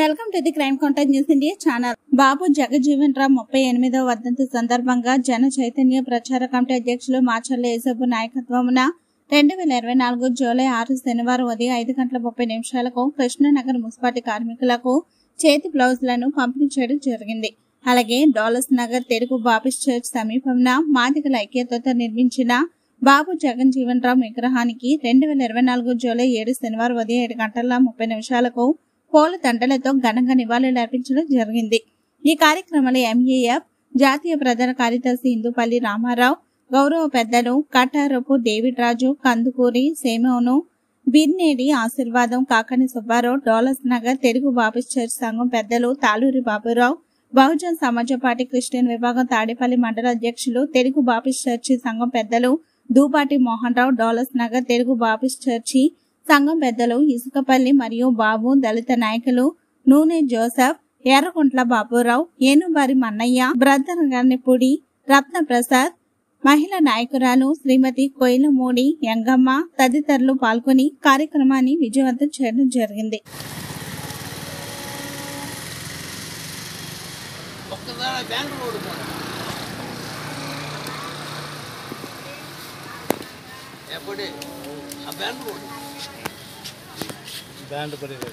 Welcome to the crime content news India channel. Babu Jagjivan Ram 38వ వర్ధంతి సందర్భంగా జన చైతన్య ప్రచార కమిటీ అధ్యక్షులు మాచర్ల యేసబ్బు నాయకత్వమున 2024 జూలై 6 శనివారం ఉదయం 5:30 కృష్ణానగర్ మున్సిపాలిటీ కార్మికులకు చేతి బ్లౌజులను పంపిణీ చేయడం జరిగింది. అలాగే డోలస్ నగర్ తెలుగు బాపిస్ట్ చర్చ్ సమీపంలో మాదిగల ఐక్యతతో నిర్మించిన బాబు జగజ్జీవన్ రామ్ విగ్రహానికి 2024 జూలై 7 శనివారం ఉదయం 7:30 పూల దండలతో ఘనంగా నివాళులు అర్పించడం జరిగింది. ఈ కార్యక్రమంలో ఎంఏఎఫ్ జాతీయ ప్రధాన కార్యదర్శి ఇందుపల్లి రామారావు, గౌరవ పెద్దలు కటారపు డేవిడ్ రాజు, కందుకూరి సేమోను, బిర్నేడి ఆశీర్వాదం, కాకని సుబ్బారావు, డోలస్ నగర్ తెలుగు బాపిస్ట్ చర్చ్ సంఘం పెద్దలు తాళూరి బాబురావు, బహుజన్ సమాజ్ పార్టీ క్రిస్టియన్ విభాగం తాడేపల్లి మండల అధ్యక్షులు తెలుగు బాపిస్ట్ చర్చి సంఘం పెద్దలు దూపాటి మోహన్ రావు, డోలస్ నగర్ తెలుగు బాపిస్ట్ చర్చి సంఘం పెద్దలు ఇసుకపల్లి మరియు బాబు, దళిత నాయకులు నూనె జోసెఫ్, ఎర్రకుంట్ల బాబురావు, ఏనుబారి మన్నయ్య, బ్రదర్ గన్నెపూడి రత్న ప్రసాద్, మహిళా నాయకురాలు శ్రీమతి కోయిలమూడి యంగమ్మ తదితరులు పాల్గొని కార్యక్రమాన్ని విజయవంతం చేయడం జరిగింది. बैंड पड़ेगा